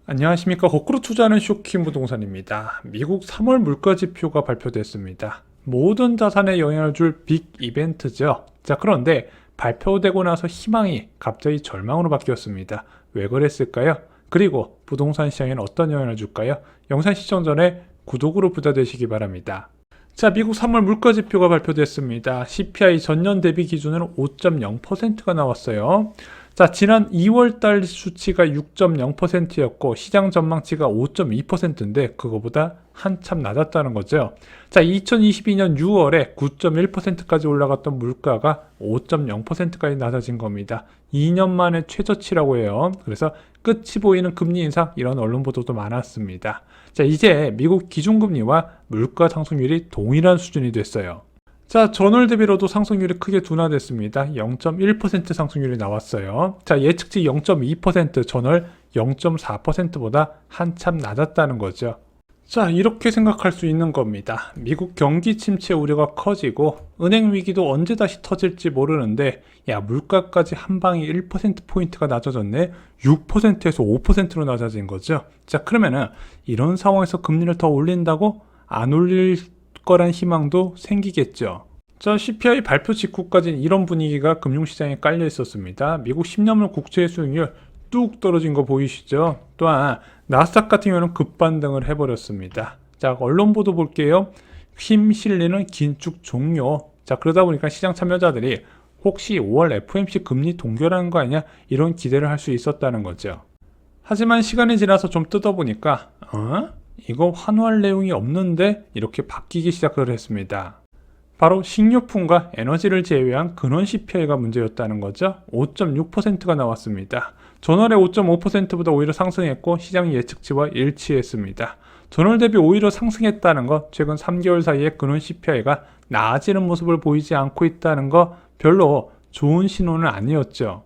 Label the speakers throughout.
Speaker 1: 안녕하십니까. 거꾸로 투자하는 쇼킹 부동산입니다. 미국 3월 물가지표가 발표됐습니다. 모든 자산에 영향을 줄 빅 이벤트죠. 자, 그런데 발표되고 나서 희망이 갑자기 절망으로 바뀌었습니다. 왜 그랬을까요? 그리고 부동산 시장에는 어떤 영향을 줄까요? 영상 시청 전에 구독으로 부자 되시기 바랍니다. 자, 미국 3월 물가지표가 발표됐습니다. CPI 전년 대비 기준으로 5.0%가 나왔어요. 자, 지난 2월달 수치가 6.0%였고 시장 전망치가 5.2%인데 그거보다 한참 낮았다는 거죠. 자, 2022년 6월에 9.1%까지 올라갔던 물가가 5.0%까지 낮아진 겁니다. 2년 만에 최저치라고 해요. 그래서 끝이 보이는 금리 인상, 이런 언론 보도도 많았습니다. 자, 이제 미국 기준금리와 물가 상승률이 동일한 수준이 됐어요. 자, 전월 대비로도 상승률이 크게 둔화됐습니다. 0.1% 상승률이 나왔어요. 자, 예측치 0.2%, 전월 0.4%보다 한참 낮았다는 거죠. 자, 이렇게 생각할 수 있는 겁니다. 미국 경기 침체 우려가 커지고 은행 위기도 언제 다시 터질지 모르는데, 야, 물가까지 한 방에 1%포인트가 낮아졌네. 6%에서 5%로 낮아진 거죠. 자, 그러면은 이런 상황에서 금리를 더 올린다고? 안 올릴 거란 희망도 생기겠죠. 자, CPI 발표 직후까지는 이런 분위기가 금융시장에 깔려 있었습니다. 미국 10년물 국채 수익률 뚝 떨어진 거 보이시죠? 또한 나스닥 같은 경우는 급반등을 해버렸습니다. 자, 언론 보도 볼게요. 힘 실리는 긴축 종료. 자, 그러다 보니까 시장 참여자들이 혹시 5월 FOMC 금리 동결하는 거 아니냐, 이런 기대를 할 수 있었다는 거죠. 하지만 시간이 지나서 좀 뜯어보니까 이거 환호할 내용이 없는데, 이렇게 바뀌기 시작을 했습니다. 바로 식료품과 에너지를 제외한 근원 CPI가 문제였다는 거죠. 5.6%가 나왔습니다. 전월에 5.5%보다 오히려 상승했고 시장 예측치와 일치했습니다. 전월 대비 오히려 상승했다는 것, 최근 3개월 사이에 근원 CPI가 나아지는 모습을 보이지 않고 있다는 것, 별로 좋은 신호는 아니었죠.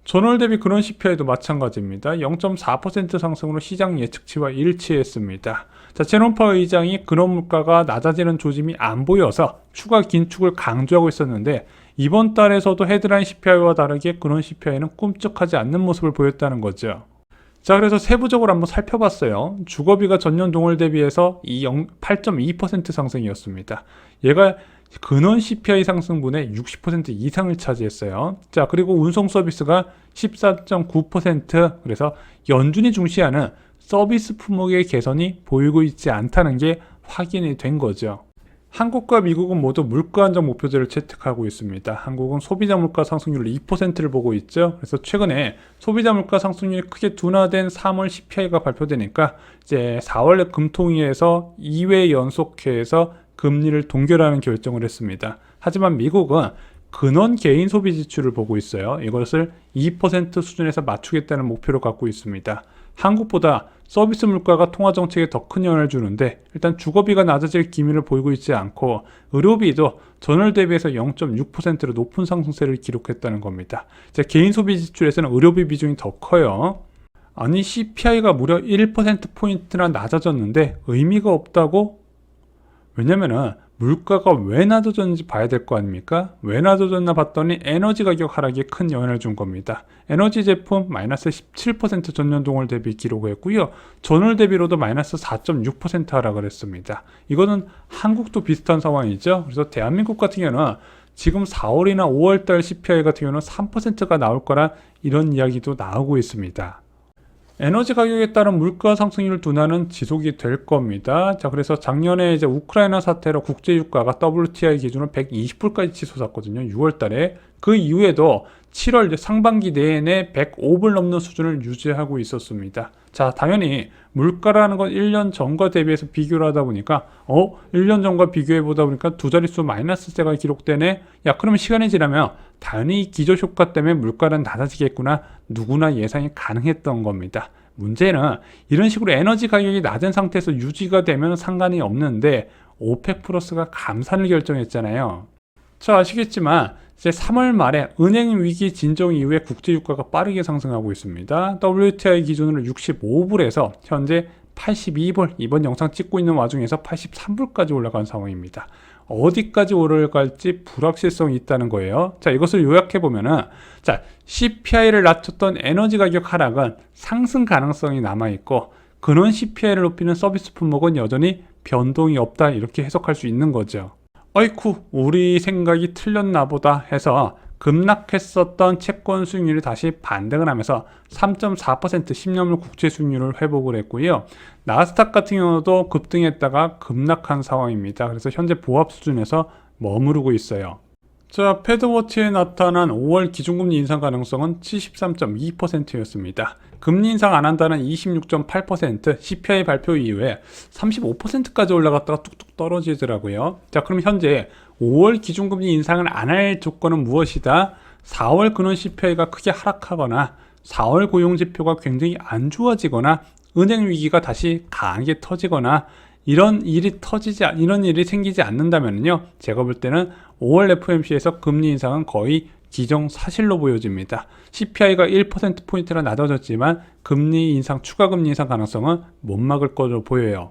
Speaker 1: 전월 대비 근원 CPI도 마찬가지입니다. 0.4% 상승으로 시장 예측치와 일치했습니다. 자, 제롬 파월 의장이 근원 물가가 낮아지는 조짐이 안 보여서 추가 긴축을 강조하고 있었는데, 이번 달에서도 헤드라인 CPI와 다르게 근원 CPI는 꿈쩍하지 않는 모습을 보였다는 거죠. 자, 그래서 세부적으로 한번 살펴봤어요. 주거비가 전년 동월 대비해서 8.2% 상승이었습니다. 얘가 근원 CPI 상승분의 60% 이상을 차지했어요. 자, 그리고 운송 서비스가 14.9%, 그래서 연준이 중시하는 서비스 품목의 개선이 보이고 있지 않다는 게 확인이 된 거죠. 한국과 미국은 모두 물가 안정 목표제를 채택하고 있습니다. 한국은 소비자 물가 상승률 2%를 보고 있죠. 그래서 최근에 소비자 물가 상승률이 크게 둔화된 3월 CPI가 발표되니까 이제 4월 금통위에서 2회 연속해서 금리를 동결하는 결정을 했습니다. 하지만 미국은 근원 개인 소비 지출을 보고 있어요. 이것을 2% 수준에서 맞추겠다는 목표를 갖고 있습니다. 한국보다 서비스 물가가 통화 정책에 더 큰 영향을 주는데, 일단 주거비가 낮아질 기미를 보이고 있지 않고 의료비도 전월 대비해서 0.6%로 높은 상승세를 기록했다는 겁니다. 자, 개인 소비 지출에서는 의료비 비중이 더 커요. 아니, CPI가 무려 1%포인트나 낮아졌는데 의미가 없다고? 왜냐면은 물가가 왜 낮아졌는지 봐야 될 거 아닙니까? 왜 낮아졌나 봤더니 에너지 가격 하락에 큰 영향을 준 겁니다. 에너지 제품 마이너스 17% 전년 동월 대비 기록했고요. 전월 대비로도 마이너스 4.6% 하락을 했습니다. 이거는 한국도 비슷한 상황이죠. 그래서 대한민국 같은 경우는 지금 4월이나 5월달 CPI 같은 경우는 3%가 나올 거라 이런 이야기도 나오고 있습니다. 에너지 가격에 따른 물가 상승률 둔화는 지속이 될 겁니다. 자, 그래서 작년에 이제 우크라이나 사태로 국제 유가가 WTI 기준으로 120불까지 치솟았거든요. 6월 달에. 그 이후에도 7월 이제 상반기 내내 105불 넘는 수준을 유지하고 있었습니다. 자, 당연히 물가라는 건 1년 전과 대비해서 비교를 하다 보니까 1년 전과 비교해 보다 보니까 두 자릿수 마이너스세가 기록되네. 야, 그러면 시간이 지나면 당연히 기저효과 때문에 물가는 낮아지겠구나, 누구나 예상이 가능했던 겁니다. 문제는 이런 식으로 에너지 가격이 낮은 상태에서 유지가 되면 상관이 없는데 오펙 플러스가 감산을 결정했잖아요. 자, 아시겠지만 이제 3월 말에 은행 위기 진정 이후에 국제 유가가 빠르게 상승하고 있습니다. WTI 기준으로 65불에서 현재 82불, 이번 영상 찍고 있는 와중에서 83불까지 올라간 상황입니다. 어디까지 오를지 불확실성이 있다는 거예요. 자, 이것을 요약해 보면은, 자, CPI를 낮췄던 에너지 가격 하락은 상승 가능성이 남아 있고, 근원 CPI를 높이는 서비스 품목은 여전히 변동이 없다, 이렇게 해석할 수 있는 거죠. 어이쿠, 우리 생각이 틀렸나 보다 해서 급락했었던 채권 수익률이 다시 반등을 하면서 3.4% 10년물 국채 수익률을 회복을 했고요. 나스닥 같은 경우도 급등했다가 급락한 상황입니다. 그래서 현재 보합 수준에서 머무르고 있어요. 자, 패드워치에 나타난 5월 기준금리 인상 가능성은 73.2%였습니다. 금리 인상 안 한다는 26.8%, CPI 발표 이후에 35%까지 올라갔다가 뚝뚝 떨어지더라고요. 자, 그럼 현재 5월 기준금리 인상을 안 할 조건은 무엇이다? 4월 근원 CPI가 크게 하락하거나 4월 고용지표가 굉장히 안 좋아지거나 은행 위기가 다시 강하게 터지거나 이런 일이 생기지 않는다면요, 제가 볼 때는 5월 FOMC에서 금리 인상은 거의 기정사실로 보여집니다. CPI가 1%포인트나 낮아졌지만 추가 금리 인상 가능성은 못 막을 것으로 보여요.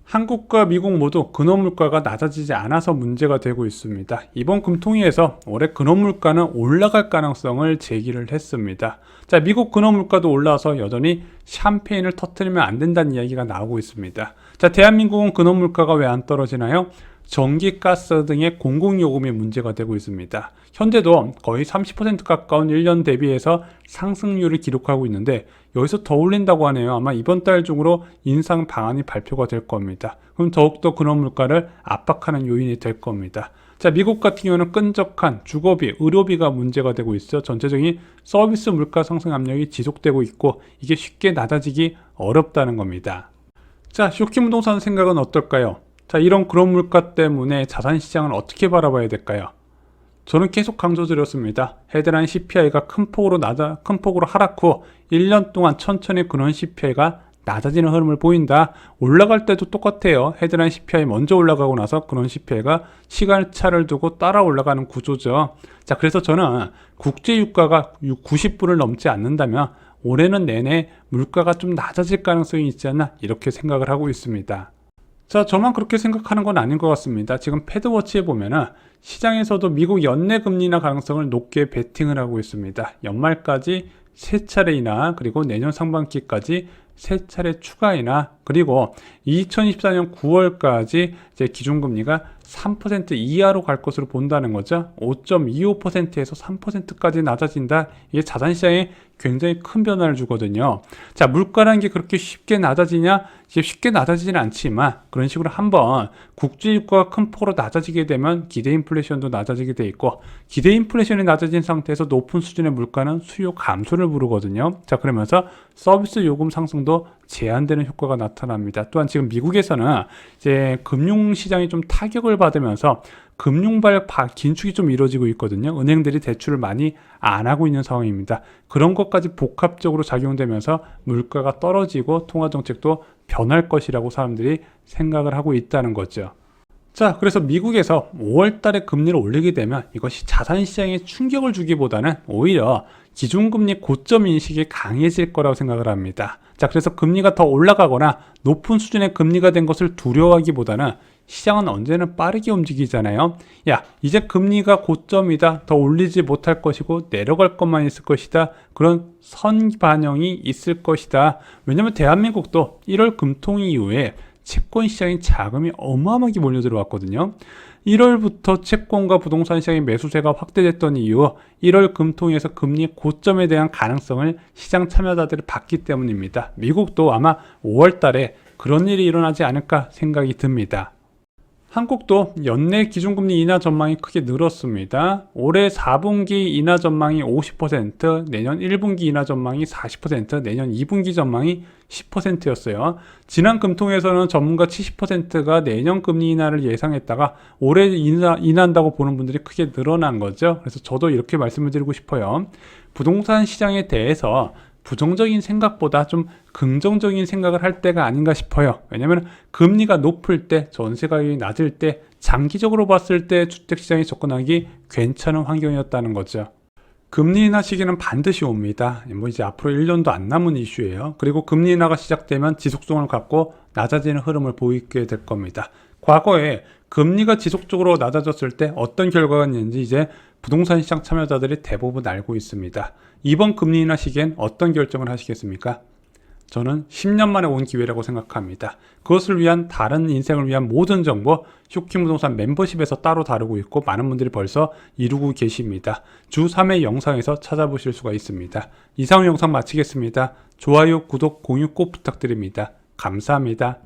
Speaker 1: 한국과 미국 모두 근원 물가가 낮아지지 않아서 문제가 되고 있습니다. 이번 금통위에서 올해 근원 물가는 올라갈 가능성을 제기를 했습니다. 자, 미국 근원 물가도 올라와서 여전히 샴페인을 터뜨리면 안 된다는 이야기가 나오고 있습니다. 자, 대한민국은 근원 물가가 왜 안 떨어지나요? 전기, 가스 등의 공공요금이 문제가 되고 있습니다. 현재도 거의 30% 가까운 1년 대비해서 상승률을 기록하고 있는데 여기서 더 올린다고 하네요. 아마 이번 달 중으로 인상 방안이 발표가 될 겁니다. 그럼 더욱더 근원 물가를 압박하는 요인이 될 겁니다. 자, 미국 같은 경우는 끈적한 주거비, 의료비가 문제가 되고 있어 전체적인 서비스 물가 상승 압력이 지속되고 있고 이게 쉽게 낮아지기 어렵다는 겁니다. 자, 쇼킹 부동산 생각은 어떨까요? 자, 이런 그런 물가 때문에 자산시장을 어떻게 바라봐야 될까요? 저는 계속 강조드렸습니다. 헤드라인 CPI가 큰 폭으로 하락 후 1년 동안 천천히 근원 CPI가 낮아지는 흐름을 보인다. 올라갈 때도 똑같아요. 헤드라인 CPI 먼저 올라가고 나서 근원 CPI가 시간차를 두고 따라 올라가는 구조죠. 자, 그래서 저는 국제 유가가 90불을 넘지 않는다면 올해는 내내 물가가 좀 낮아질 가능성이 있지 않나 이렇게 생각을 하고 있습니다. 자, 저만 그렇게 생각하는 건 아닌 것 같습니다. 지금 패드워치에 보면은 시장에서도 미국 연내 금리 인하 가능성을 높게 베팅을 하고 있습니다. 연말까지 3차례 인하, 그리고 내년 상반기까지 3차례 추가 인하, 그리고 2024년 9월까지 이제 기준금리가 3% 이하로 갈 것으로 본다는 거죠. 5.25%에서 3%까지 낮아진다. 이게 자산시장에 굉장히 큰 변화를 주거든요. 자, 물가라는 게 그렇게 쉽게 낮아지냐? 이제 쉽게 낮아지지는 않지만 그런 식으로 한번 국제 유가가 큰 폭으로 낮아지게 되면 기대 인플레이션도 낮아지게 돼 있고, 기대 인플레이션이 낮아진 상태에서 높은 수준의 물가는 수요 감소를 부르거든요. 자, 그러면서 서비스 요금 상승도 제한되는 효과가 나타납니다. 또한 지금 미국에서는 이제 금융시장이 좀 타격을 받으면서 금융발 긴축이 좀 이루어지고 있거든요. 은행들이 대출을 많이 안 하고 있는 상황입니다. 그런 것까지 복합적으로 작용되면서 물가가 떨어지고 통화정책도 변할 것이라고 사람들이 생각을 하고 있다는 거죠. 자, 그래서 미국에서 5월 달에 금리를 올리게 되면 이것이 자산시장에 충격을 주기보다는 오히려 기준금리 고점 인식이 강해질 거라고 생각을 합니다. 자, 그래서 금리가 더 올라가거나 높은 수준의 금리가 된 것을 두려워하기보다는 시장은 언제나 빠르게 움직이잖아요. 야, 이제 금리가 고점이다. 더 올리지 못할 것이고 내려갈 것만 있을 것이다. 그런 선반영이 있을 것이다. 왜냐하면 대한민국도 1월 금통위 이후에 채권 시장에 자금이 어마어마하게 몰려 들어왔거든요. 1월부터 채권과 부동산 시장의 매수세가 확대됐던 이유, 1월 금통위에서 금리 고점에 대한 가능성을 시장 참여자들이 봤기 때문입니다. 미국도 아마 5월 달에 그런 일이 일어나지 않을까 생각이 듭니다. 한국도 연내 기준금리 인하 전망이 크게 늘었습니다. 올해 4분기 인하 전망이 50%, 내년 1분기 인하 전망이 40%, 내년 2분기 전망이 10%였어요. 지난 금통에서는 전문가 70%가 내년 금리 인하를 예상했다가 올해 인하한다고 보는 분들이 크게 늘어난 거죠. 그래서 저도 이렇게 말씀을 드리고 싶어요. 부동산 시장에 대해서 부정적인 생각보다 좀 긍정적인 생각을 할 때가 아닌가 싶어요. 왜냐하면 금리가 높을 때, 전세 가격이 낮을 때, 장기적으로 봤을 때 주택시장에 접근하기 괜찮은 환경이었다는 거죠. 금리 인하 시기는 반드시 옵니다. 뭐 이제 앞으로 1년도 안 남은 이슈예요. 그리고 금리 인하가 시작되면 지속성을 갖고 낮아지는 흐름을 보이게 될 겁니다. 과거에
Speaker 2: 금리가 지속적으로 낮아졌을 때 어떤 결과가 있는지 이제 부동산 시장 참여자들이 대부분 알고 있습니다. 이번 금리 인하 시기엔 어떤 결정을 하시겠습니까? 저는 10년 만에 온 기회라고 생각합니다. 그것을 위한 다른 인생을 위한 모든 정보 쇼킹 부동산 멤버십에서 따로 다루고 있고 많은 분들이 벌써 이루고 계십니다. 주 3회 영상에서 찾아보실 수가 있습니다. 이상 영상 마치겠습니다. 좋아요, 구독, 공유 꼭 부탁드립니다. 감사합니다.